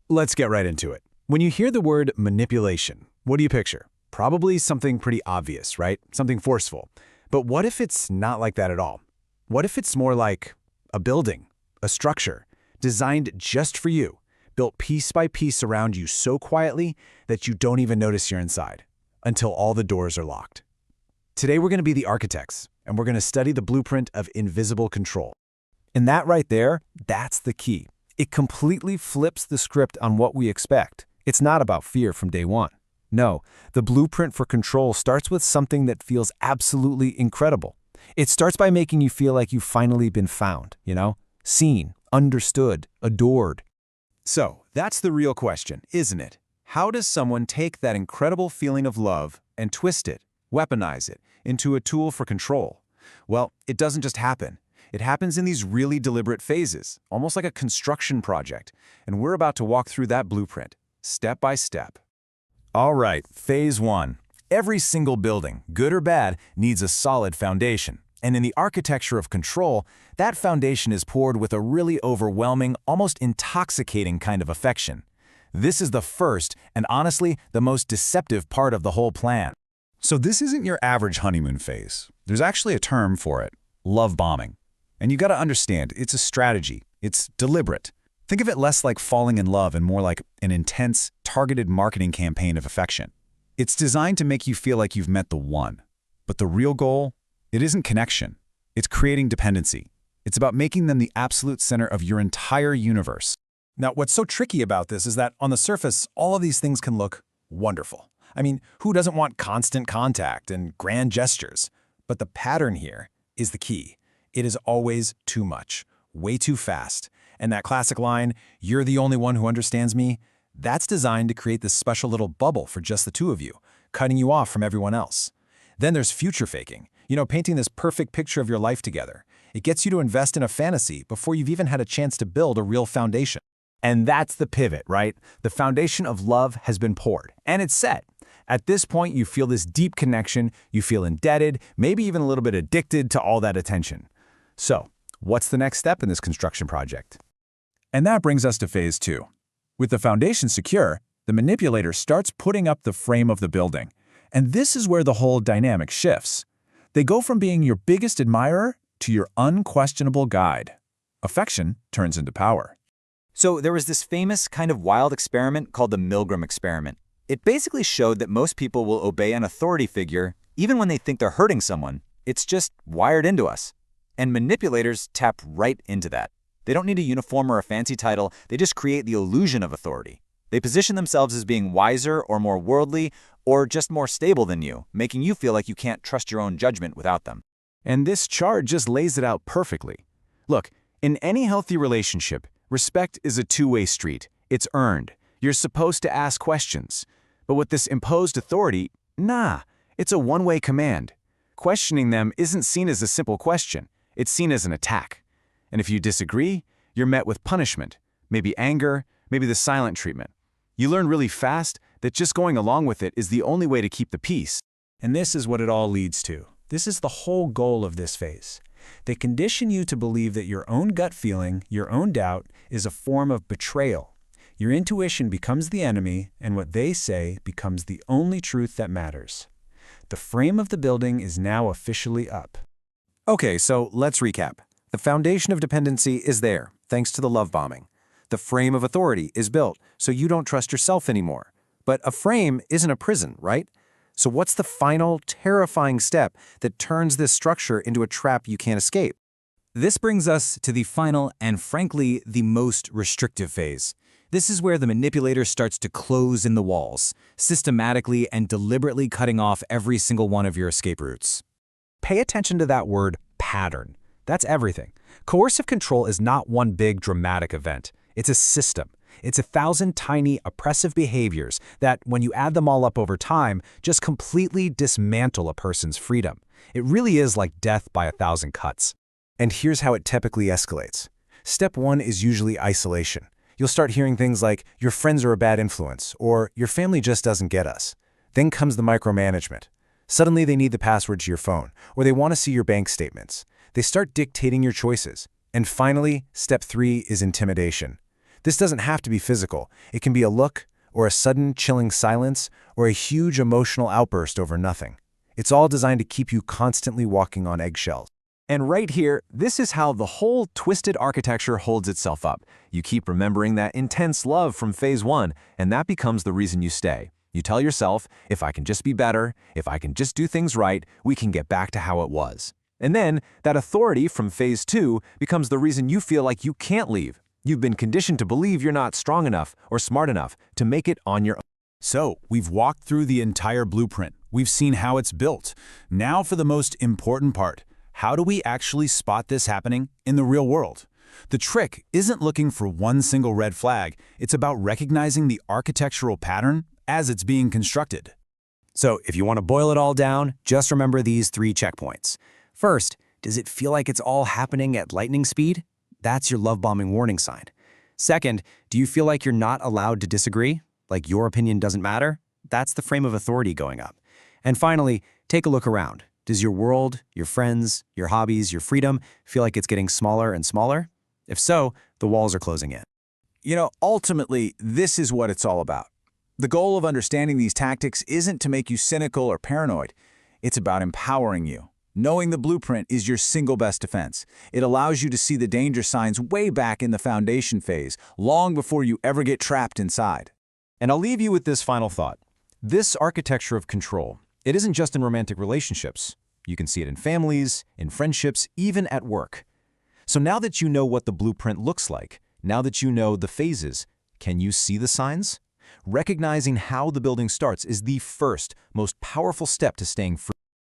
Let's get right into it. When you hear the word manipulation, what do you picture? Probably something pretty obvious, right? Something forceful. But what if it's not like that at all? What if it's more like a building, a structure, designed just for you, built piece by piece around you so quietly that you don't even notice you're inside, until all the doors are locked? Today we're going to be the architects, and we're going to study the blueprint of invisible control. And that right there, that's the key. It completely flips the script on what we expect. It's not about fear from day one. No, the blueprint for control starts with something that feels absolutely incredible. It starts by making you feel like you've finally been found, seen, understood, adored. So, that's the real question, isn't it? How does someone take that incredible feeling of love and twist it, weaponize it, into a tool for control? Well, it doesn't just happen. It happens in these really deliberate phases, almost like a construction project, and we're about to walk through that blueprint, step by step. All right, phase one. Every single building, good or bad, needs a solid foundation. And in the architecture of control, that foundation is poured with a really overwhelming, almost intoxicating kind of affection. This is the first, and honestly, the most deceptive part of the whole plan. So this isn't your average honeymoon phase. There's actually a term for it, love bombing. And you gotta understand, it's a strategy. It's deliberate. Think of it less like falling in love and more like an intense, targeted marketing campaign of affection. It's designed to make you feel like you've met the one. But the real goal, it isn't connection. It's creating dependency. It's about making them the absolute center of your entire universe. Now, what's so tricky about this is that on the surface, all of these things can look wonderful. I mean, who doesn't want constant contact and grand gestures? But the pattern here is the key. It is always too much, way too fast. And that classic line, "You're the only one who understands me," that's designed to create this special little bubble for just the two of you, cutting you off from everyone else. Then there's future faking, painting this perfect picture of your life together. It gets you to invest in a fantasy before you've even had a chance to build a real foundation. And that's the pivot, right? The foundation of love has been poured, and it's set. At this point, you feel this deep connection, you feel indebted, maybe even a little bit addicted to all that attention. So, what's the next step in this construction project? And that brings us to phase two. With the foundation secure, the manipulator starts putting up the frame of the building. And this is where the whole dynamic shifts. They go from being your biggest admirer to your unquestionable guide. Affection turns into power. So there was this famous kind of wild experiment called the Milgram experiment. It basically showed that most people will obey an authority figure even when they think they're hurting someone. It's just wired into us. And manipulators tap right into that. They don't need a uniform or a fancy title, they just create the illusion of authority. They position themselves as being wiser or more worldly or just more stable than you, making you feel like you can't trust your own judgment without them. And this chart just lays it out perfectly. Look, in any healthy relationship, respect is a two-way street. It's earned. You're supposed to ask questions. But with this imposed authority, it's a one-way command. Questioning them isn't seen as a simple question. It's seen as an attack. And if you disagree, you're met with punishment, maybe anger, maybe the silent treatment. You learn really fast that just going along with it is the only way to keep the peace. And this is what it all leads to. This is the whole goal of this phase. They condition you to believe that your own gut feeling, your own doubt, is a form of betrayal. Your intuition becomes the enemy, and what they say becomes the only truth that matters. The frame of the building is now officially up. Okay, so let's recap. The foundation of dependency is there, thanks to the love bombing. The frame of authority is built, so you don't trust yourself anymore. But a frame isn't a prison, right? So what's the final, terrifying step that turns this structure into a trap you can't escape? This brings us to the final and, frankly, the most restrictive phase. This is where the manipulator starts to close in the walls, systematically and deliberately cutting off every single one of your escape routes. Pay attention to that word, pattern. That's everything. Coercive control is not one big dramatic event. It's a system. It's 1,000 tiny oppressive behaviors that, when you add them all up over time, just completely dismantle a person's freedom. It really is like death by 1,000 cuts. And here's how it typically escalates. Step one is usually isolation. You'll start hearing things like, "Your friends are a bad influence," or "Your family just doesn't get us." Then comes the micromanagement. Suddenly they need the password to your phone, or they want to see your bank statements. They start dictating your choices. And finally, step 3 is intimidation. This doesn't have to be physical. It can be a look, or a sudden chilling silence, or a huge emotional outburst over nothing. It's all designed to keep you constantly walking on eggshells. And right here, this is how the whole twisted architecture holds itself up. You keep remembering that intense love from phase 1, and that becomes the reason you stay. You tell yourself, if I can just be better, if I can just do things right, we can get back to how it was. And then, that authority from phase 2 becomes the reason you feel like you can't leave. You've been conditioned to believe you're not strong enough or smart enough to make it on your own. So, we've walked through the entire blueprint. We've seen how it's built. Now for the most important part. How do we actually spot this happening in the real world? The trick isn't looking for one single red flag. It's about recognizing the architectural pattern as it's being constructed. So, if you want to boil it all down, just remember these 3 checkpoints. First, does it feel like it's all happening at lightning speed? That's your love bombing warning sign. Second, do you feel like you're not allowed to disagree? Like your opinion doesn't matter? That's the frame of authority going up. And finally, take a look around. Does your world, your friends, your hobbies, your freedom feel like it's getting smaller and smaller? If so, the walls are closing in. Ultimately, this is what it's all about. The goal of understanding these tactics isn't to make you cynical or paranoid. It's about empowering you. Knowing the blueprint is your single best defense. It allows you to see the danger signs way back in the foundation phase, long before you ever get trapped inside. And I'll leave you with this final thought. This architecture of control, it isn't just in romantic relationships. You can see it in families, in friendships, even at work. So now that you know what the blueprint looks like, now that you know the phases, can you see the signs? Recognizing how the building starts is the first, most powerful step to staying free.